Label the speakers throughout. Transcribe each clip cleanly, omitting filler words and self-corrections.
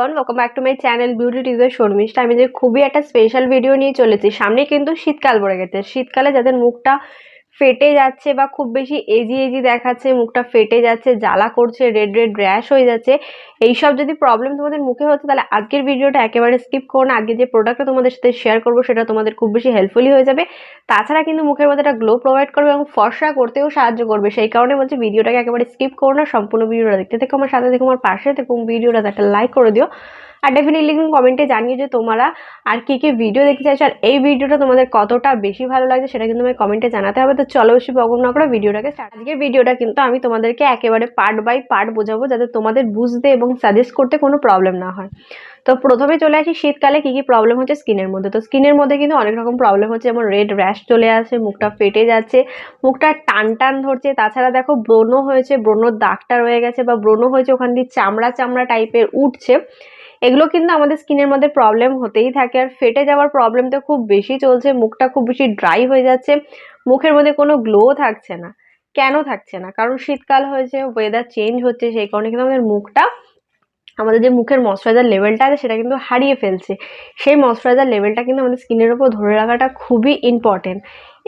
Speaker 1: Everyone, welcome back to my channel beauty tips by Sharmistha. আমি যে খুবই একটা স্পেশাল ভিডিও নিয়ে চলেছি। সামনে কিন্তু শীতকাল পড়ে গেছে। শীতকালে যাদের মুখটা ফেটে যাচ্ছে বা খুব বেশি এজি এজি দেখাচ্ছে, মুখটা ফেটে যাচ্ছে, জ্বালা করছে, রেড রেড র্যাশ হয়ে যাচ্ছে, এইসব যদি প্রবলেম তোমাদের মুখে হচ্ছে, তাহলে আজকের ভিডিওটা একেবারে স্কিপ করো না। আজকে যে প্রোডাক্টটা তোমাদের সাথে শেয়ার করবো সেটা তোমাদের খুব বেশি হেল্পফুলি হয়ে যাবে। তাছাড়া কিন্তু মুখের মধ্যে একটা গ্লো প্রোভাইড করবে এবং ফর্সা করতেও সাহায্য করবে। সেই কারণে বলছি ভিডিওটাকে একেবারে স্কিপ করো না, সম্পূর্ণ ভিডিওটা দেখতে থেকো, আমার সাথে থেকো, আমার পাশে থেকো, ভিডিওটা একটা লাইক করে দিও। আর ডেফিনেটলি কিন্তু কমেন্টে জানিয়ে যে তোমরা আর কি কি ভিডিও দেখতে চাইছো, আর এই ভিডিওটা তোমাদের কতটা বেশি ভালো লাগছে সেটা কিন্তু আমাকে কমেন্টে জানাতে হবে। তো চলো বেশি বকবক না করে ভিডিওটাকে স্টার্ট। আজকের ভিডিওটা কিন্তু আমি তোমাদেরকে একেবারে পার্ট বাই পার্ট বোঝাবো, যাতে তোমাদের বুঝতে এবং সাজেস্ট করতে কোনো প্রবলেম না হয়। তো প্রথমে চলে আসি শীতকালে কি কি প্রবলেম হচ্ছে স্কিনের মধ্যে। তো স্কিনের মধ্যে কিন্তু অনেক রকম প্রবলেম হচ্ছে, যেমন রেড র্যাশ চলে আসে, মুখটা ফেটে যাচ্ছে, মুখটা টান টান ধরছে। তাছাড়া দেখো ব্রণ হয়েছে, ব্রণর দাগটা রয়ে গেছে, বা ব্রণ হয়েছে ওখান দিয়ে চামড়া চামড়া টাইপের উঠছে। এগুলো কিন্তু আমাদের স্কিনের মধ্যে প্রবলেম হতেই থাকে। আর ফেটে যাওয়ার প্রবলেম তো খুব বেশি চলছে, মুখটা খুব বেশি ড্রাই হয়ে যাচ্ছে, মুখের মধ্যে কোনো গ্লো থাকছে না। কেন থাকছে না? কারণ শীতকাল হয়েছে, ওয়েদার চেঞ্জ হচ্ছে, সেই কারণে কিন্তু আমাদের মুখটা, আমাদের যে মুখের ময়শ্চারাইজার লেভেলটা আছে সেটা কিন্তু হারিয়ে ফেলছে। সেই ময়শ্চারাইজার লেভেলটা কিন্তু আমাদের স্কিনের উপর ধরে রাখাটা খুবই ইম্পর্টেন্ট।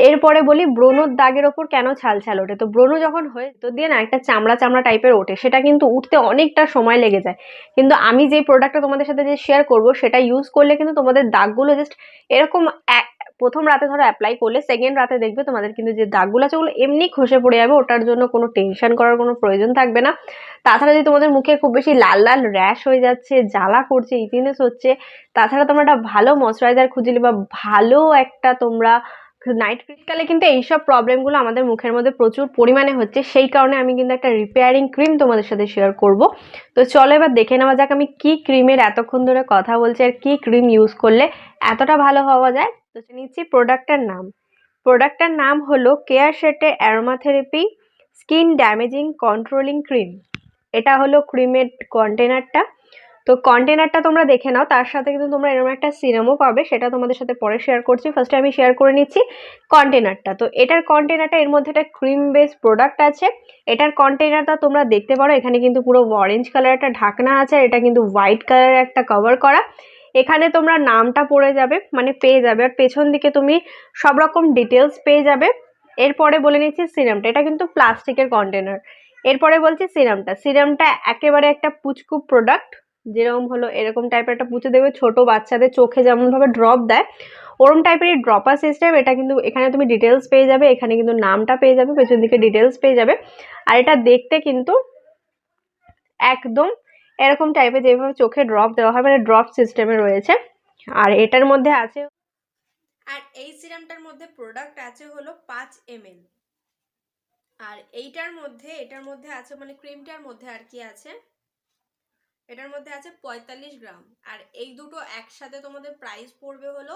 Speaker 1: এরপরে বলি ব্রণর দাগের ওপর কেন ছালছাল ওঠে। তো ব্রণ যখন হয়ে তো দিয়ে না একটা চামড়া চামড়া টাইপের ওঠে, সেটা কিন্তু উঠতে অনেকটা সময় লেগে যায়। কিন্তু আমি যে প্রোডাক্টটা তোমাদের সাথে যে শেয়ার করব সেটা ইউজ করলে কিন্তু তোমাদের দাগগুলো জাস্ট এরকম প্রথম রাতে ধরো অ্যাপ্লাই করলে সেকেন্ড রাতে দেখবে তোমাদের কিন্তু যে দাগগুলো আছে ওগুলো এমনি খসে পড়ে যাবে। ওটার জন্য কোনো টেনশন করার কোনো প্রয়োজন থাকবে না। তাছাড়া যদি তোমাদের মুখে খুব বেশি লাল লাল র্যাশ হয়ে যাচ্ছে, জ্বালা করছে, ইচিনেস হচ্ছে, তাছাড়া তোমরা একটা ভালো ময়শ্চারাইজার খুঁজলে বা ভালো একটা তোমরা নাইট শীতকালে কিন্তু এইসব প্রবলেমগুলো আমাদের মুখের মধ্যে প্রচুর পরিমাণে হচ্ছে। সেই কারণে আমি কিন্তু একটা রিপেয়ারিং ক্রিম তোমাদের সাথে শেয়ার করব। তো চলো এবার দেখে নেওয়া যাক আমি কি ক্রিমের এতক্ষণ ধরে কথা বলছি আর কি ক্রিম ইউজ করলে এতটা ভালো হওয়া যায়। তো নিচ্ছি প্রোডাক্টটার নাম। প্রোডাক্টটার নাম হলো Keya Seth aromatherapy skin damaging controlling cream. এটা হলো ক্রিমের কন্টেনারটা। তো কন্টেনারটা তোমরা দেখে নাও, তার সাথে কিন্তু তোমরা এরকম একটা সিরামও পাবে, সেটা তোমাদের সাথে পরে শেয়ার করছি। ফার্স্টে আমি শেয়ার করে নিচ্ছি কন্টেনারটা। তো এটার কন্টেনারটা, এর মধ্যে একটা ক্রিম বেস প্রোডাক্ট আছে। এটার কন্টেনারটা তোমরা দেখতে পারো, এখানে কিন্তু পুরো অরেঞ্জ কালার একটা ঢাকনা আছে, আর এটা কিন্তু হোয়াইট কালারের একটা কভার করা। এখানে তোমরা নামটা পড়ে যাবে, মানে পেয়ে যাবে, আর পেছন দিকে তুমি সব রকম ডিটেলস পেয়ে যাবে। এরপরে বলে নিচ্ছি সিরামটা, এটা কিন্তু প্লাস্টিকের কন্টেনার। এরপরে বলছি সিরামটা। সিরামটা একেবারে একটা পুচকু প্রোডাক্ট, যেরকম হলো এরকম টাইপের একটা পুচু দেবে, ছোট বাচ্চাদের চোখে যেমন ভাবে ড্রপ দেয় ওরম টাইপের ড্রপার সিস্টেম। এটা কিন্তু এখানে তুমি ডিটেলস পেয়ে যাবে, এখানে কিন্তু নামটা পেয়ে যাবে, পেছন দিকে ডিটেলস পেয়ে যাবে। আর এটা দেখতে কিন্তু একদম এরকম টাইপের, যেভাবে চোখে ড্রপ দেওয়া হয়, মানে ড্রপ সিস্টেমে রয়েছে। আর এটার মধ্যে আছে, আর এই সিরামটার মধ্যে প্রোডাক্ট আছে হলো 5 ml। আর এটার মধ্যে আছে, মানে ক্রিমটার মধ্যে আর কি আছে, এটার মধ্যে আছে 45 গ্রাম। আর এই দুটো একসাথে তোমাদের প্রাইস পড়বে হলো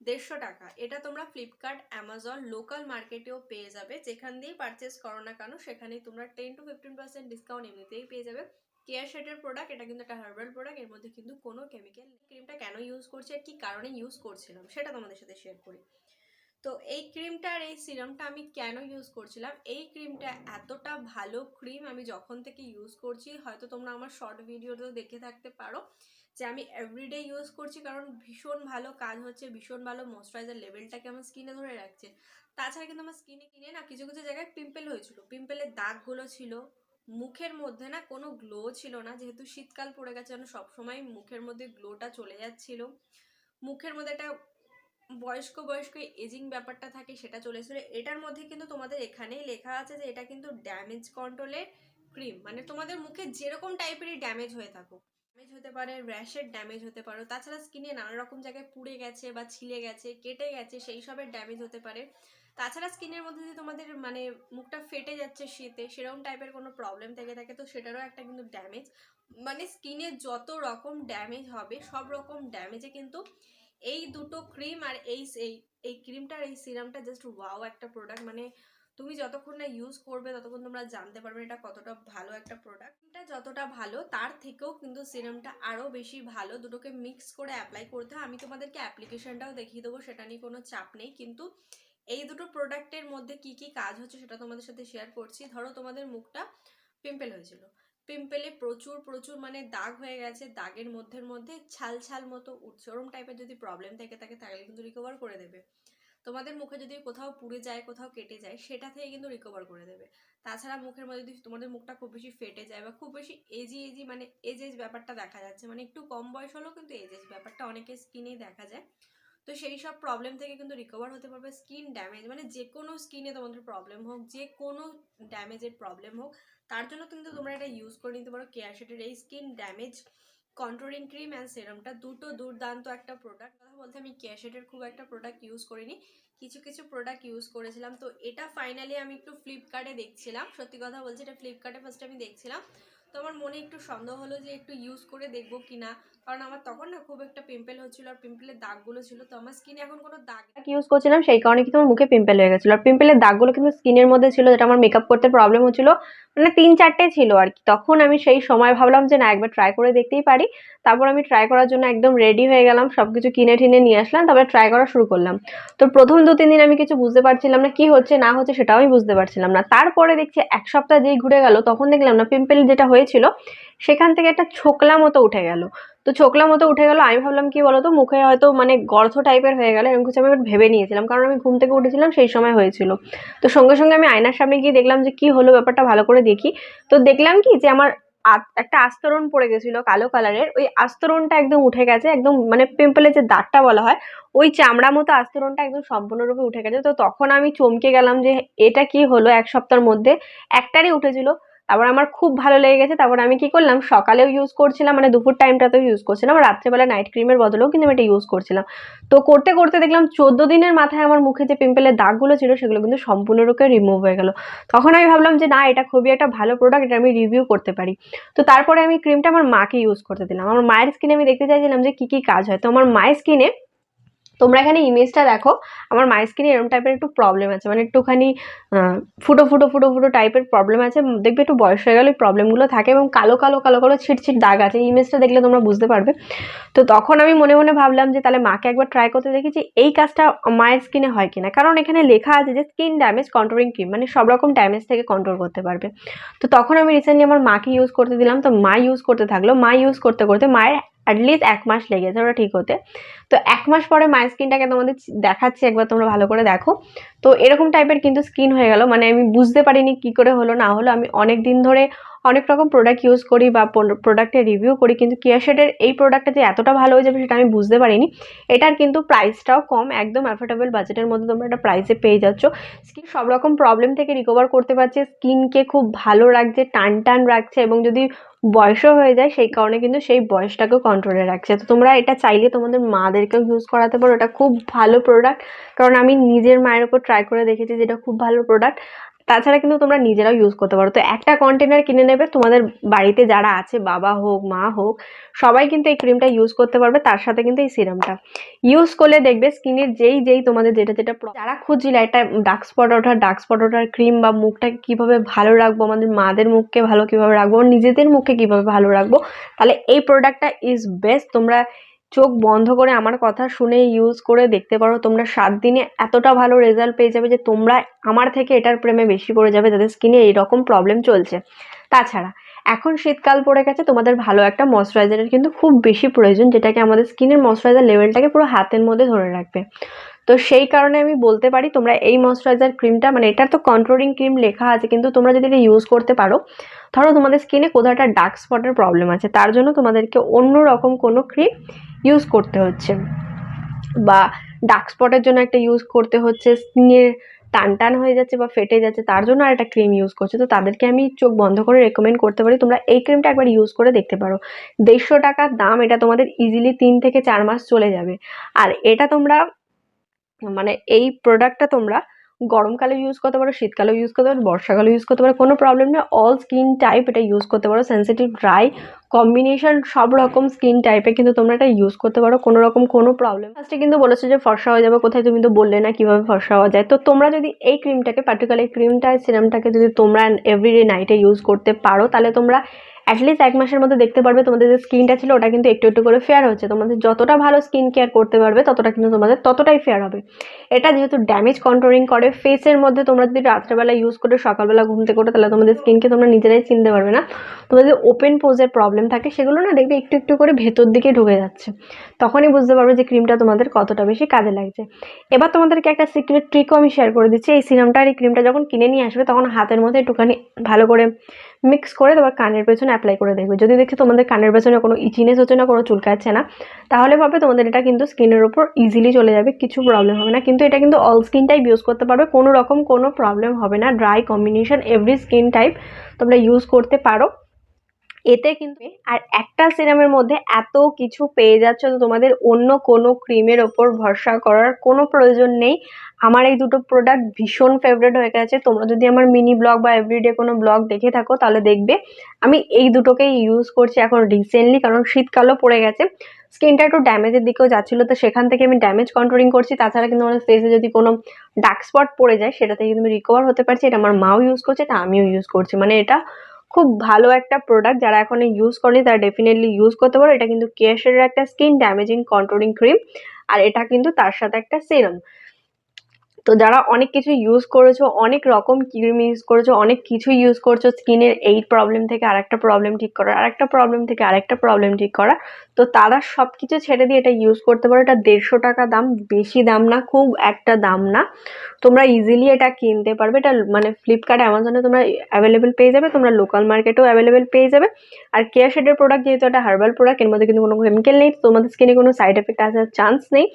Speaker 1: 150 টাকা। এটা তোমরা ফ্লিপকার্ট, অ্যামাজন, লোকাল মার্কেটেও পেয়ে যাবে। যেখান দিয়েই পারচেস করো না কেন সেখানেই তোমরা 10 to 15% ডিসকাউন্ট এমনিতেই পেয়ে যাবে। কেয়ার শেটের প্রোডাক্ট, এটা কিন্তু একটা হার্বাল প্রোডাক্ট, এর মধ্যে কিন্তু কোনো কেমিক্যাল। ক্রিমটা কেন ইউজ করছি আর কি কারণে ইউজ করছিলাম সেটা তোমাদের সাথে শেয়ার করি। তো এই ক্রিমটা আর এই সিরামটা আমি কেন ইউজ করছিলাম, এই ক্রিমটা এতটা ভালো ক্রিম আমি যখন থেকে ইউজ করছি, হয়তো তোমরা আমার শর্ট ভিডিওতেও দেখে থাকতে পারো যে আমি এভরিডে ইউজ করছি, কারণ ভীষণ ভালো কাজ হচ্ছে, ভীষণ ভালো ময়শ্চারাইজার লেভেলটাকে আমার স্কিনে ধরে রাখছে। তাছাড়া কিন্তু আমার স্কিনে না কিছু কিছু জায়গায় পিম্পল হয়েছিল, পিম্পলের দাগগুলো ছিল, মুখের মধ্যে না কোনো গ্লো ছিল না, যেহেতু শীতকাল পড়ে গেছে সবসময় মুখের মধ্যে গ্লোটা চলে যাচ্ছিল, মুখের মধ্যে একটা বয়স্ক বয়স্ক এজিং ব্যাপারটা থাকে সেটা চলে এসেছিল। এটার মধ্যে কিন্তু তোমাদের এখানেই লেখা আছে যে এটা কিন্তু ড্যামেজ কন্ট্রোলের ক্রিম, মানে তোমাদের মুখে যেরকম টাইপেরই ড্যামেজ হয়ে থাকুক, ড্যামেজ হতে পারে, র্যাশের ড্যামেজ হতে পারে, তাছাড়া স্কিনে নানা রকম জায়গায় পুড়ে গেছে বা ছিলে গেছে, কেটে গেছে, সেই সবের ড্যামেজ হতে পারে। তাছাড়া স্কিনের মধ্যে যদি তোমাদের মানে মুখটা ফেটে যাচ্ছে শীতে, সেরকম টাইপের কোনো প্রবলেম থেকে থাকে, তো সেটারও একটা কিন্তু ড্যামেজ, মানে স্কিনে যত রকম ড্যামেজ হবে সব রকম ড্যামেজে কিন্তু এই দুটো ক্রিম আর এই ক্রিমটা আর এই সিরামটা জাস্ট ওয়াও একটা প্রোডাক্ট। মানে তুমি যতক্ষণ না ইউজ করবে ততক্ষণ তোমরা জানতে পারবে এটা কতটা ভালো একটা প্রোডাক্ট। এটা যতটা ভালো তার থেকেও কিন্তু সিরামটা আরো বেশি ভালো। দুটোকে মিক্স করে অ্যাপ্লাই করতে হয়। আমি তোমাদেরকে অ্যাপ্লিকেশনটাও দেখিয়ে দেবো, সেটা নিয়ে কোনো চাপ নেই। কিন্তু এই দুটো প্রোডাক্টের মধ্যে কি কি কাজ হচ্ছে সেটা তোমাদের সাথে শেয়ার করছি। ধরো তোমাদের মুখটা পিম্পল হয়েছিল, পিম্পলে প্রচুর প্রচুর মানে দাগ হয়ে গেছে, দাগের মধ্যে ছাল ছাল মতো উঠছে, ওরম টাইপের যদি প্রবলেম থেকে থাকে তাহলে কিন্তু রিকভার করে দেবে। তোমাদের মুখে যদি কোথাও পুড়ে যায়, কোথাও কেটে যায়, সেটা থেকে কিন্তু রিকভার করে দেবে। তাছাড়া মুখের মধ্যে যদি তোমাদের মুখটা খুব বেশি ফেটে যায় বা খুব বেশি এজি মানে এজ ব্যাপারটা দেখা যাচ্ছে, মানে একটু কম বয়স হলেও কিন্তু এজ ব্যাপারটা অনেকের স্কিনেই দেখা যায়, তো সেই সব প্রবলেম থেকে কিন্তু রিকভার হতে পারবে। স্কিন ড্যামেজ মানে যে কোনো স্কিনে তোমাদের প্রবলেম হোক, যে কোনো ড্যামেজের প্রবলেম হোক, তার জন্য কিন্তু তোমরা এটা ইউজ করে নিতে পারো। কেয়া শেটের এই skin damage controlling cream and সেরামটা দুটো দুর্দান্ত একটা প্রোডাক্ট। কথা বলতে আমি কেয়া শেটের খুব একটা প্রোডাক্ট ইউজ করিনি, কিছু কিছু প্রোডাক্ট ইউজ করেছিলাম। তো এটা ফাইনালি আমি একটু ফ্লিপকার্টে দেখছিলাম, সত্যি কথা বলছি এটা ফ্লিপকার্টে ফার্স্ট আমি দেখছিলাম, তো আমার মনে একটু সন্দেহ হলো যে একটু ইউজ করে দেখবো কিনা, কারণ আমার তখন না খুব একটা পিম্পল হচ্ছিল আর পিম্পলের দাগগুলো ছিল, তো আমার স্কিনে এখন কোনো দাগ ইউজ করছিলাম সেই কারণে কিন্তু আমার মুখে পিম্পল হয়ে গেছিল, আর পিম্পলের দাগগুলো কিন্তু স্কিনের মধ্যে ছিল, যেটা আমার মেকআপ করতে প্রবলেম হচ্ছিল, মানে 3-4টে ছিল আর কি। তখন আমি সেই সময় ভাবলাম যে না একবার ট্রাই করে দেখতেই পারি, তারপর আমি ট্রাই করার জন্য একদম রেডি হয়ে গেলাম, সবকিছু কিনে টিনে নিয়ে আসলাম, তারপরে ট্রাই করা শুরু করলাম। তো প্রথম 2-3 দিন আমি কিছু বুঝতে পারছিলাম না, কি হচ্ছে না হচ্ছে সেটাও আমি বুঝতে পারছিলাম না। তারপরে দেখছি 1 সপ্তাহ যেই ঘুরে গেল, তখন দেখলাম না পিম্পল যেটা হয়েছিল সেখান থেকে একটা ছোকলা মতো উঠে গেল। তো ছোকলা মতো উঠে গেল, আমি ভাবলাম কি বলতো মুখে হয়তো মানে গর্ত টাইপের হয়ে গেল, এরকম কিছু আমি ভেবে নিয়েছিলাম, কারণ আমি ঘুম থেকে উঠেছিলাম সেই সময় হয়েছিল। তো সঙ্গে সঙ্গে আমি আয়নার সামনে গিয়ে দেখলাম যে কি হলো ব্যাপারটা ভালো করে দেখি। তো দেখলাম কি যে আমার একটা আস্তরণ পড়ে গেছিল কালো কালারের, ওই আস্তরণটা একদম উঠে গেছে, একদম মানে পিম্পলের যে দাগটা বলা হয় ওই চামড়া মতো আস্তরণটা একদম সম্পূর্ণরূপে উঠে গেছে। তো তখন আমি চমকে গেলাম যে এটা কি হলো, 1 সপ্তাহের মধ্যে একটারই উঠেছিল। তারপর আমার খুব ভালো লেগে গেছে, তারপর আমি কি করলাম সকালেও ইউজ করছিলাম, মানে দুপুর টাইমটাতেও ইউজ করছিলাম, আর রাত্রেবেলা নাইট ক্রিমের বদলেও কিন্তু আমি এটা ইউজ করছিলাম। তো করতে করতে দেখলাম 14 দিনের মাথায় আমার মুখে যে পিম্পলের দাগগুলো ছিল সেগুলো কিন্তু সম্পূর্ণরূপে রিমুভ হয়ে গেল। তখন আমি ভাবলাম যে না এটা খুবই একটা ভালো প্রোডাক্ট, এটা আমি রিভিউ করতে পারি। তো তারপরে আমি ক্রিমটা আমার মাকে ইউজ করতে দিলাম, আমার মায়ের স্কিনে আমি দেখতে চাইছিলাম যে কি কি কাজ হয়। তো আমার মায়ের স্কিনে তোমরা এখানে ইমেজটা দেখো, আমার মায়ের স্কিনে এরকম টাইপের একটু প্রবলেম আছে, মানে একটুখানি ফুটো ফুটো ফুটো ফুটো টাইপের প্রবলেম আছে, দেখবে একটু বয়স হয়ে গেলে প্রবলেমগুলো থাকে, এবং কালো কালো কালো কালো ছিটছিট দাগ আছে, ইমেজটা দেখলে তোমরা বুঝতে পারবে। তো তখন আমি মনে মনে ভাবলাম যে তাহলে মাকে একবার ট্রাই করতে দেখি যে এই কাজটা মায়ের স্কিনে হয় কিনা, কারণ এখানে লেখা আছে যে স্কিন ড্যামেজ কন্ট্রোলিং ক্রিম, মানে সব রকম ড্যামেজ থেকে কন্ট্রোল করতে পারবে। তো তখন আমি রিসেন্টলি আমার মাকে ইউজ করতে দিলাম, তো মা ইউজ করতে থাকলো, মা ইউজ করতে করতে মায়ের অ্যাটলিস্ট 1 মাস লেগেছে ওটা ঠিক হতে। তো 1 মাস পরে মায়ের স্কিনটাকে তোমাদের দেখাচ্ছি, একবার তোমরা ভালো করে দেখো। তো এরকম টাইপের কিন্তু স্কিন হয়ে গেল, মানে আমি বুঝতে পারিনি কি করে হলো না হলো। আমি অনেক দিন ধরে অনেক রকম প্রোডাক্ট ইউজ করি বা প্রোডাক্টের রিভিউ করি, কিন্তু কেয়া শেডের এই প্রোডাক্টটা যে এতটা ভালো হয়ে যাবে সেটা আমি বুঝতে পারিনি। এটার কিন্তু প্রাইসটাও কম, একদম অ্যাফোর্ডেবল বাজেটের মধ্যে তোমরা একটা প্রাইসে পেয়ে যাচ্ছ। স্কিন সব রকম প্রবলেম থেকে রিকভার করতে পারছে, স্কিনকে খুব ভালো রাখছে, টান টান রাখছে, এবং যদি বয়সও হয়ে যায় সেই কারণে কিন্তু সেই বয়সটাকেও কন্ট্রোলে রাখছে। তো তোমরা এটা চাইলে তোমাদের মাদেরকেও ইউজ করাতে পারো, এটা খুব ভালো প্রোডাক্ট, কারণ আমি নিজের মায়ের উপর ট্রাই করে দেখেছি যে এটা খুব ভালো প্রোডাক্ট। তাছাড়া কিন্তু তোমরা নিজেরাও ইউজ করতে পারো। তো একটা কন্টেনার কিনে নেবে, তোমাদের বাড়িতে যারা আছে বাবা হোক মা হোক সবাই কিন্তু এই ক্রিমটা ইউজ করতে পারবে, তার সাথে কিন্তু এই সিরামটা ইউজ করলে দেখবে স্কিনের যেই তোমাদের যেটা যারা খুঁজছিলে একটা ডার্ক স্পট ওঠার ক্রিম বা মুখটাকে কিভাবে ভালো রাখবো, আমাদের মাদের মুখকে ভালো কিভাবে রাখবো, নিজেদের মুখকে কিভাবে ভালো রাখবো, তাহলে এই প্রোডাক্টটা ইজ বেস্ট। তোমরা চোখ বন্ধ করে আমার কথা শুনে ইউজ করে দেখতে পারো, তোমরা 7 দিনে এতটা ভালো রেজাল্ট পেয়ে যাবে যে তোমরা আমার থেকে এটার প্রেমে বেশি পড়ে যাবে যাদের স্কিনে এইরকম প্রবলেম চলছে। তাছাড়া এখন শীতকাল পড়ে গেছে, তোমাদের ভালো একটা ময়শ্চারাইজারের কিন্তু খুব বেশি প্রয়োজন, যেটাকে আমাদের স্কিনের ময়শ্চারাইজার লেভেলটাকে পুরো হাতের মধ্যে ধরে রাখবে। তো সেই কারণে আমি বলতে পারি তোমরা এই ময়শ্চারাইজার ক্রিমটা, মানে এটার তো কন্ট্রোলিং ক্রিম লেখা আছে, কিন্তু তোমরা যদি এটা ইউজ করতে পারো, ধরো তোমাদের স্কিনে কোথাও একটা ডার্ক স্পটের প্রবলেম আছে, তার জন্য তোমাদেরকে অন্য রকম কোনো ক্রিম ইউজ করতে হচ্ছে, বা ডার্ক স্পটের জন্য একটা ইউজ করতে হচ্ছে, স্কিনের টান টান হয়ে যাচ্ছে বা ফেটে যাচ্ছে তার জন্য আর একটা ক্রিম ইউজ করছে, তো তাদেরকে আমি চোখ বন্ধ করে রেকমেন্ড করতে পারি তোমরা এই ক্রিমটা একবার ইউজ করে দেখতে পারো। 150 টাকার দাম, এটা তোমাদের ইজিলি 3 থেকে 4 মাস চলে যাবে। আর এটা তোমরা মানে এই প্রোডাক্টটা তোমরা গরমকালে ইউজ করতে পারো, শীতকালেও ইউজ করতে পারো, বর্ষাকালেও ইউজ করতে পারো, কোনো প্রবলেম নেই। অল স্কিন টাইপ এটা ইউজ করতে পারো, সেন্সিটিভ ড্রাই কম্বিনেশন সব রকম স্কিন টাইপে কিন্তু তোমরা এটা ইউজ করতে পারো, কোনো রকম কোনো প্রবলেম। ফার্স্টে কিন্তু বলেছো যে ফর্সা হয়ে যাবে, কোথায় তুমি তো বললে না কিভাবে ফর্সা হওয়া যায়। তো তোমরা যদি এই ক্রিমটাকে পার্টিকুলার ক্রিমটা সিরামটাকে যদি তোমরা এভরিডে নাইটে ইউজ করতে পারো, তাহলে তোমরা অ্যাটলিস্ট 1 মাসের মধ্যে দেখতে পারবে তোমাদের যে স্কিনটা ছিল ওটা কিন্তু একটু একটু করে ফেয়ার হচ্ছে। তোমাদের যতটা ভালো স্কিন কেয়ার করতে পারবে ততটা কিন্তু তোমাদের ততটাই ফেয়ার হবে। এটা যেহেতু ড্যামেজ কন্ট্রোলিং করে, ফেসের মধ্যে তোমরা যদি রাত্রেবেলা ইউজ করে সকালবেলা ঘুম থেকে ওঠো তাহলে তোমাদের স্কিনকে তোমরা নিজেরাই চিনতে পারবে না। তোমাদের ওপেন পোজের প্রবলেম থাকে সেগুলো না দেখবে একটু একটু করে ভেতর দিকে ঢুকে যাচ্ছে, তখনই বুঝতে পারবে যে ক্রিমটা তোমাদের কতটা বেশি কাজে লাগছে। এবার তোমাদেরকে একটা সিক্রেট ট্রিকও আমি শেয়ার করে দিচ্ছি। এই সিরামটা আর এই ক্রিমটা যখন কিনে নিয়ে আসবে তখন হাতের মধ্যে একটুখানি ভালো করে মিক্স করে তোমার কানের পেছনে অ্যাপ্লাই করে দেখবে। যদি দেখছো তোমাদের কানের পেছনে কোনো ইচিনেস হচ্ছে না, কোনো চুলকাচ্ছে না, তাহলে ভাবে তোমাদের এটা কিন্তু স্কিনের উপর ইজিলি চলে যাবে, কিছু প্রবলেম হবে না। কিন্তু এটা কিন্তু অল স্কিন টাইপ ইউজ করতে পারবে, কোনো রকম কোনো প্রবলেম হবে না। Dry combination every skin type তোমরা ইউজ করতে পারো এতে কিন্তু। আর একটা সিরামের মধ্যে এত কিছু পেয়ে যাচ্ছ, তো তোমাদের অন্য কোনো ক্রিমের ওপর ভরসা করার কোনো প্রয়োজন নেই। আমার এই দুটো প্রোডাক্ট ভীষণ ফেভারিট হয়ে গেছে। তোমরা যদি আমার মিনি ব্লগ বা এভরিডে কোনো ব্লগ দেখে থাকো তাহলে দেখবে আমি এই দুটোকেই ইউজ করছি এখন রিসেন্টলি, কারণ শীতকালও পড়ে গেছে, স্কিনটা একটু ড্যামেজের দিকেও যাচ্ছিলো, তো সেখান থেকে আমি ড্যামেজ কন্ট্রোলিং করছি। তাছাড়া কিন্তু আমার ফেসে যদি কোনো ডার্ক স্পট পড়ে যায় সেটা থেকে কিন্তু আমি রিকভার হতে পারছি। এটা আমার মাও ইউজ করছে, এটা আমিও ইউজ করছি, মানে এটা খুব ভালো একটা প্রোডাক্ট। যারা এখন ইউজ করেনি তারা ডেফিনেটলি ইউজ করতে পারো। এটা কিন্তু কেয়া শেডের একটা স্কিন ড্যামেজিং কন্ট্রোলিং ক্রিম, আর এটা কিন্তু তার সাথে একটা সিরাম। তো যারা অনেক কিছু ইউজ করেছো, অনেক রকম ক্রিম ইউজ করেছো, অনেক কিছু ইউজ করছো স্কিনের এই প্রবলেম থেকে আরেকটা প্রবলেম ঠিক করা, আরেকটা প্রবলেম থেকে আরেকটা প্রবলেম ঠিক করা, তো তারা সবকিছু ছেড়ে দিয়ে এটা ইউজ করতে পারো। এটা 150 টাকা দাম, বেশি দাম না, খুব একটা দাম না। তোমরা ইজিলি এটা কিনতে পারবে। এটা মানে ফ্লিপকার্ট, অ্যামাজনে তোমরা অ্যাভেলেবেল পেয়ে যাবে, তোমরা লোকাল মার্কেটেও অ্যাভেলেবেল পেয়ে যাবে। আর কেয়া শেডের প্রোডাক্ট যেহেতু একটা হার্বাল প্রোডাক্ট, এর মধ্যে কিন্তু কোনো কেমিক্যাল নেই, তোমাদের স্কিনে কোনো সাইড এফেক্ট আসার চান্স নেই।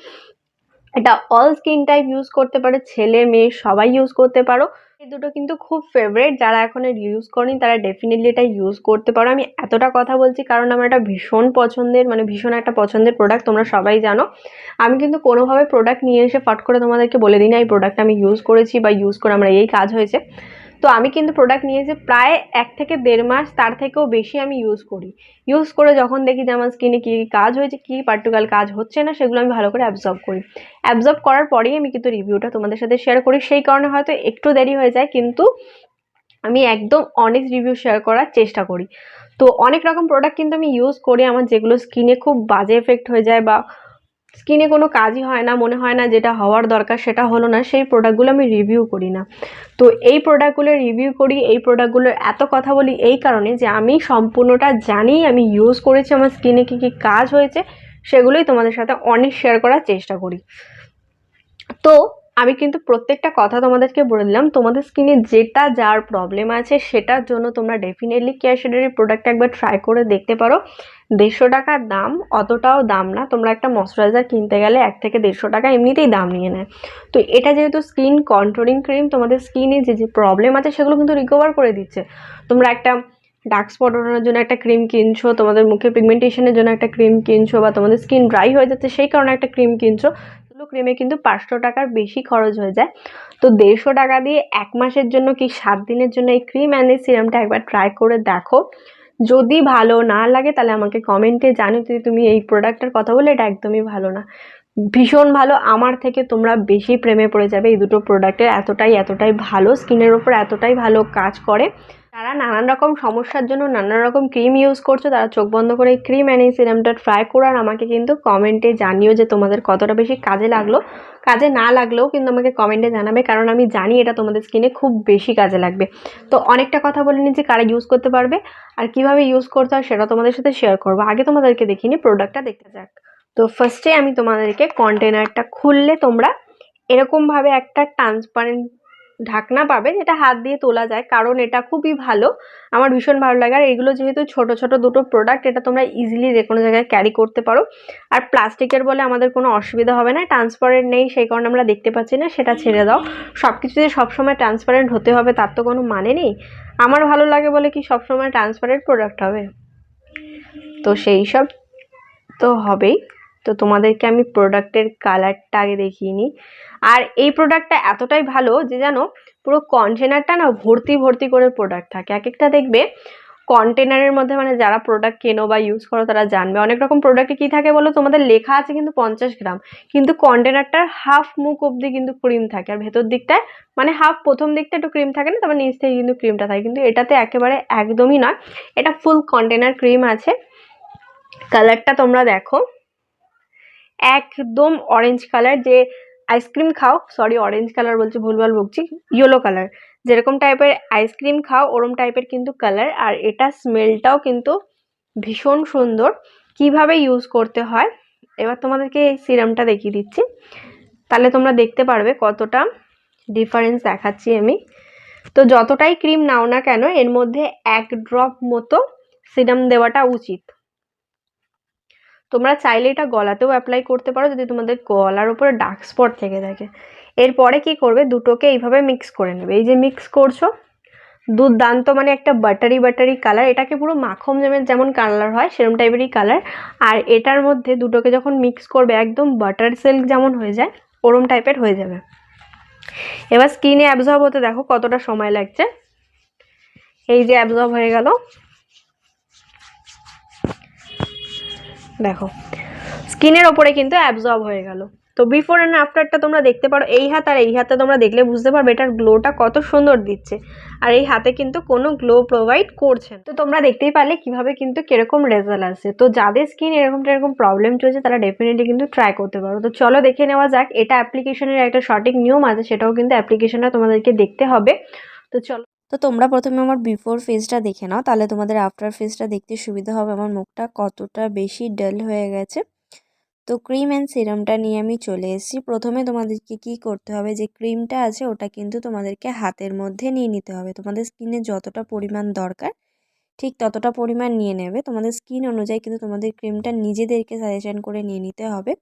Speaker 1: এটা অল স্কিন টাইপ ইউজ করতে পারে, ছেলে মেয়ে সবাই ইউজ করতে পারো। এই দুটো কিন্তু খুব ফেভারিট, যারা এখন ইউজ করেনি তারা ডেফিনেটলি এটা ইউজ করতে পারো। আমি এতটা কথা বলছি কারণ আমার এটা ভীষণ পছন্দের, মানে ভীষণ একটা পছন্দের প্রোডাক্ট, তোমরা সবাই জানো। আমি কিন্তু কোনোভাবে প্রোডাক্ট নিয়ে এসে ফট করে তোমাদেরকে বলে দিই না এই প্রোডাক্টটা আমি ইউজ করেছি বা ইউজ করে আমার এই কাজ হয়েছে। তো আমি কিন্তু প্রোডাক্ট নিয়ে এসে প্রায় 1 থেকে 1.5 মাস, তার থেকেও বেশি আমি ইউজ করি। ইউজ করে যখন দেখি যে আমার স্কিনে কী কাজ হয়েছে, কী পার্টিকুলার কাজ হচ্ছে না, সেগুলো আমি ভালো করে অ্যাবজর্ব করি। অ্যাবজর্ব করার পরেই আমি কিন্তু রিভিউটা তোমাদের সাথে শেয়ার করি। সেই কারণে হয়তো একটু দেরি হয়ে যায়, কিন্তু আমি একদম অনেস্ট রিভিউ শেয়ার করার চেষ্টা করি। তো অনেক রকম প্রোডাক্ট কিন্তু আমি ইউজ করি, আমার যেগুলো স্কিনে খুব বাজে এফেক্ট হয়ে যায় বা স্কিনে কোনো কাজই হয় না, মনে হয় না যেটা হওয়ার দরকার সেটা হলো না, সেই প্রোডাক্টগুলো আমি রিভিউ করি না। তো এই প্রোডাক্টগুলো রিভিউ করি, এই প্রোডাক্টগুলোর এত কথা বলি এই কারণে যে আমি সম্পূর্ণটা জানি, আমি ইউজ করেছি, আমার স্কিনে কী কী কাজ হয়েছে সেগুলোই তোমাদের সাথে অনেক শেয়ার করার চেষ্টা করি। তো আমি কিন্তু প্রত্যেকটা কথা তোমাদেরকে বলে দিলাম। তোমাদের স্কিনে যেটা যার প্রবলেম আছে সেটার জন্য তোমরা ডেফিনেটলি কেয়া শেডের এই প্রোডাক্টটা একবার ট্রাই করে দেখতে পারো। 150 টাকার দাম, অতটাও দাম না। তোমরা একটা ময়শ্চারাইজার কিনতে গেলে 1 থেকে 150 টাকা এমনিতেই দাম নিয়ে নেয়। তো এটা যেহেতু স্কিন কন্ট্রোলিং ক্রিম, তোমাদের স্কিনে যে যে প্রবলেম আছে সেগুলো কিন্তু রিকভার করে দিচ্ছে। তোমরা একটা ডার্ক স্পট ওঠানোর জন্য একটা ক্রিম কিনছো, তোমাদের মুখে পিগমেন্টেশনের জন্য একটা ক্রিম কিনছো, বা তোমাদের স্কিন ড্রাই হয়ে যাচ্ছে সেই কারণে একটা ক্রিম কিনছো, ক্রিমে কিন্তু 500 টাকার বেশি খরচ হয়ে যায়। তো 150 টাকা দিয়ে 1 মাসের জন্য কি 7 দিনের জন্য এই ক্রিম অ্যান্ড এই সিরামটা একবার ট্রাই করে দেখো। যদি ভালো না লাগে তাহলে আমাকে কমেন্টে জানিও যে তুমি এই প্রোডাক্টের কথা বলে এটা একদমই ভালো না। ভীষণ ভালো, আমার থেকে তোমরা বেশি প্রেমে পড়ে যাবে এই দুটো প্রোডাক্টের। এতটাই ভালো, স্কিনের ওপর এতটাই ভালো কাজ করে। যারা নানান রকম সমস্যার জন্য নানান রকম ক্রিম ইউজ করছো তারা চোখ বন্ধ করে এই ক্রিম অ্যান্ড এই সিরামটা ট্রাই করো, আর আমাকে কিন্তু কমেন্টে জানিও যে তোমাদের কতটা বেশি কাজে লাগলো। কাজে না লাগলেও কিন্তু আমাকে কমেন্টে জানাবে, কারণ আমি জানি এটা তোমাদের স্কিনে খুব বেশি কাজে লাগবে। তো অনেকটা কথা বলে নিচ্ছি কারা ইউজ করতে পারবে আর কিভাবে ইউজ করতে হয় সেটা তোমাদের সাথে শেয়ার করবো। আগে তোমাদেরকে দেখিয়ে নিই, প্রোডাক্টটা দেখতে যাক। তো ফার্স্টে আমি তোমাদেরকে কন্টেনারটা খুললে তোমরা এরকমভাবে একটা ট্রান্সপারেন্ট ঢাকনা পাবে, যেটা হাত দিয়ে তোলা যায়, কারণ এটা খুবই ভালো, আমার ভীষণ ভালো লাগে। আর এগুলো যেহেতু ছোট ছোট দুটো প্রোডাক্ট, এটা তোমরা ইজিলি যে কোনো জায়গায় ক্যারি করতে পারো। আর প্লাস্টিকের বলে আমাদের কোনো অসুবিধা হবে না, ট্রান্সপারেন্ট নেই সেই কারণে আমরা দেখতে পাচ্ছি না, সেটা ছেড়ে দাও। সব কিছু যে সবসময় ট্রান্সপারেন্ট হতে হবে তার তো কোনো মানে নেই। আমার ভালো লাগে বলে কি সবসময় ট্রান্সপারেন্ট প্রোডাক্ট হবে? তো সেই সব তো হবেই। তো তোমাদেরকে আমি প্রোডাক্টের কালারটা আগে দেখিয়ে নিই। আর এই প্রোডাক্টটা এতটাই ভালো যে জানো পুরো কন্টেনারটা না ভর্তি ভর্তি করে প্রোডাক্ট থাকে। এক একটা দেখবে কন্টেনারের মধ্যে মানে যারা প্রোডাক্ট কেনো বা ইউজ করো তারা জানবে, অনেক রকম প্রোডাক্টে কি থাকে বলো, তোমাদের লেখা আছে কিন্তু 50 গ্রাম, কিন্তু কন্টেনারটার হাফ মুখ অব্দি কিন্তু ক্রিম থাকে, আর ভেতর দিকটায় মানে হাফ প্রথম দিকটা একটু ক্রিম থাকে না, তারপর নিচ থেকে কিন্তু ক্রিমটা থাকে, কিন্তু এটাতে একেবারে একদমই নয়, এটা ফুল কন্টেনার ক্রিম আছে। কালারটা তোমরা দেখো, একদম অরেঞ্জ কালার, যে আইসক্রিম খাও, সরি অরেঞ্জ কালার বলছি, ভুলভাল বকছি, ইয়েলো কালার, যেরকম টাইপের আইসক্রিম খাও ওরম টাইপের কিন্তু কালার। আর এটা স্মেলটাও কিন্তু ভীষণ সুন্দর। কিভাবে ইউজ করতে হয় এবার তোমাদেরকে এই সিরামটা দেখিয়ে দিচ্ছি, তাহলে তোমরা দেখতে পারবে কতটা ডিফারেন্স দেখাচ্ছি আমি। তো যতটাই ক্রিম নাও না কেন এর মধ্যে 1 ড্রপ মতো সিরাম দেওয়াটা উচিত। তোমরা চাইলে এটা গলাতেও অ্যাপ্লাই করতে পারো যদি তোমাদের গলার উপরে ডার্ক স্পট থেকে থাকে। এরপরে কি করবে, দুটোকে এইভাবে মিক্স করে নেবে, এই যে মিক্স করছো, দুর্দান্ত মানে একটা বাটারি বাটারি কালার, এটাকে পুরো মাখন যেমন কালার হয় সেরকম টাইপেরই কালার। আর এটার মধ্যে দুটোকে যখন মিক্স করবে একদম বাটার সিল্ক যেমন হয়ে যায় ওরম টাইপের হয়ে যাবে। এবার স্কিনে অ্যাবজর্ব হতে দেখো কতটা সময় লাগছে, এই যে অ্যাবজর্ব হয়ে গেল, দেখো স্কিনের ওপরে কিন্তু অ্যাবজর্ব হয়ে গেল। তো বিফোর অ্যান্ড আফটারটা তোমরা দেখতে পারো, এই হাত আর এই হাতে তোমরা দেখলে বুঝতে পারবে এটার গ্লোটা কত সুন্দর দিচ্ছে, আর এই হাতে কিন্তু কোনো গ্লো প্রোভাইড করছে না। তো তোমরা দেখতেই পারলে কিভাবে কিন্তু কিরকম রেজাল্ট আসে। তো যাদের স্কিন এরকম প্রবলেম চলছে তারা ডেফিনেটলি কিন্তু ট্রাই করতে পারো। তো চলো দেখে নেওয়া যাক, এটা অ্যাপ্লিকেশনের একটা সঠিক নিয়ম আছে, সেটাও কিন্তু অ্যাপ্লিকেশনটা তোমাদেরকে দেখতে হবে। তো চলো,
Speaker 2: তো তোমরা প্রথমে আমার বিফোর ফেসটা দেখে নাও, তাহলে তোমাদের আফটার ফেসটা দেখতে সুবিধা হবে আমার মুখটা কতটা বেশি ডাল হয়ে গেছে। তো ক্রিম অ্যান্ড সিরামটা নিয়ে আমি চলে এসেছি। প্রথমে তোমাদেরকে কি করতে হবে, যে ক্রিমটা আছে ওটা কিন্তু তোমাদেরকে হাতের মধ্যে নিয়ে নিতে হবে, তোমাদের স্কিনে যতটা পরিমাণ দরকার ঠিক ততটা পরিমাণ নিয়ে নেবে। তোমাদের স্কিন অনুযায়ী কিন্তু তোমাদের ক্রিমটা নিজেদেরকে সাজেশন করে নিয়ে নিতে হবে।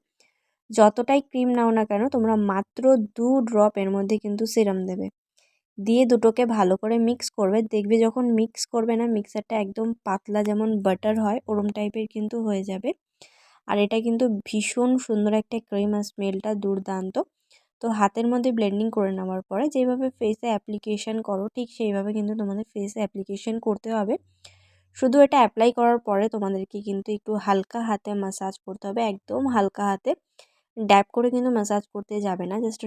Speaker 2: যতটাই ক্রিম নাও না কেন তোমরা মাত্র 2 ড্রপ এর মধ্যে কিন্তু সিরাম দেবে, দিয়ে দুটোকে ভালো করে মিক্স করবে। দেখবে যখন মিক্স করবে না মিক্সারটা একদম পাতলা যেমন বাটার হয় ওরম টাইপের কিন্তু হয়ে যাবে। আর এটা কিন্তু ভীষণ সুন্দর একটা ক্রিম, আর স্মেলটা দুর্দান্ত। তো হাতের মধ্যে ব্লেন্ডিং করে নেওয়ার পরে যেভাবে ফেসে অ্যাপ্লিকেশন করো ঠিক সেইভাবে কিন্তু তোমাদের ফেসে অ্যাপ্লিকেশন করতে হবে। শুধু এটা অ্যাপ্লাই করার পরে তোমাদেরকে কিন্তু একটু হালকা হাতে ম্যাসাজ করতে হবে, একদম হালকা হাতে, ড্যাব করে কিন্তু ম্যাসাজ করতে যাবে না। জাস্ট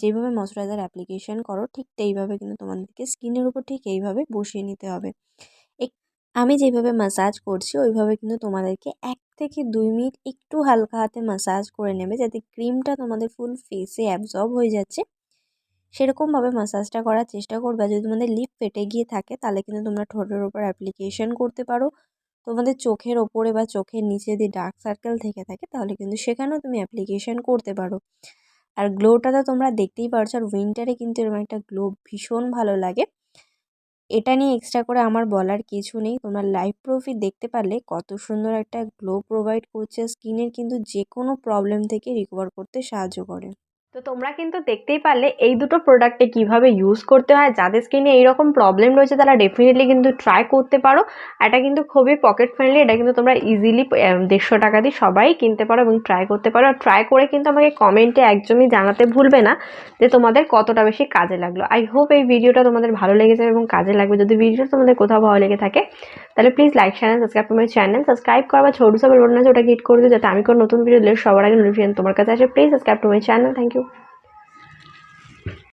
Speaker 2: যেভাবে ময়শ্চারাইজার অ্যাপ্লিকেশন করো ঠিক সেইভাবে কিন্তু তোমাদেরকে স্কিনের উপর ঠিক এইভাবে বসিয়ে নিতে হবে। আমি যেভাবে ম্যাসাজ করছি ওইভাবে কিন্তু তোমাদেরকে 1 থেকে 2 মিনিট একটু হালকা হাতে ম্যাসাজ করে নেবে, যাতে ক্রিমটা তোমাদের ফুল ফেসে অ্যাবজর্ব হয়ে যাচ্ছে সেরকমভাবে ম্যাসাজটা করার চেষ্টা করবে। যদি তোমাদের লিপ ফেটে গিয়ে থাকে তাহলে কিন্তু তোমরা ঠোঁটের ওপর অ্যাপ্লিকেশন করতে পারো। তোমাদের চোখের ওপরে বা চোখের নিচে যদি ডার্ক সার্কেল থেকে থাকে তাহলে কিন্তু সেখানেও তুমি অ্যাপ্লিকেশন করতে পারো। আর গ্লোটা তো তোমরা দেখতেই পারছো, আর উইন্টারে কিন্তু এরকম একটা গ্লো ভীষণ ভালো লাগে। এটা নিয়ে এক্সট্রা করে আমার বলার কিছু নেই, তোমরা লাইভ প্রুফই দেখতে পারলে কত সুন্দর একটা গ্লো প্রোভাইড করছে, স্কিনের কিন্তু যে কোনো প্রবলেম থেকে রিকভার করতে সাহায্য করে।
Speaker 1: তো তোমরা কিন্তু দেখতেই পারলে এই দুটো প্রোডাক্টে কিভাবে ইউজ করতে হয়। যাদের স্কিনে এইরকম প্রবলেম রয়েছে তারা ডেফিনেটলি কিন্তু ট্রাই করতে পারো। এটা কিন্তু খুবই পকেট ফ্রেন্ডলি, এটা কিন্তু তোমরা ইজিলি 150 টাকা দিয়ে সবাই কিনতে পারো এবং ট্রাই করতে পারো। আর ট্রাই করে কিন্তু আমাকে কমেন্টে একদমই জানাতে ভুলবে না যে তোমাদের কতটা বেশি কাজে লাগলো। আই হোপ এই ভিডিওটা তোমাদের ভালো লেগেছে এবং কাজে লাগবে। যদি ভিডিওটা তোমাদের কোথাও ভালো লেগে থাকে তাহলে please like share subscribe to my channel. Subscribe করা বা ছোট সব বলবো না যে ওটা হিট করে দিও, যাতে আমি কোনো নতুন ভিডিও দিলে সবার আগে নোটিফিকেশন তোমার কাছে আসে। Please subscribe to my channel. Thank you.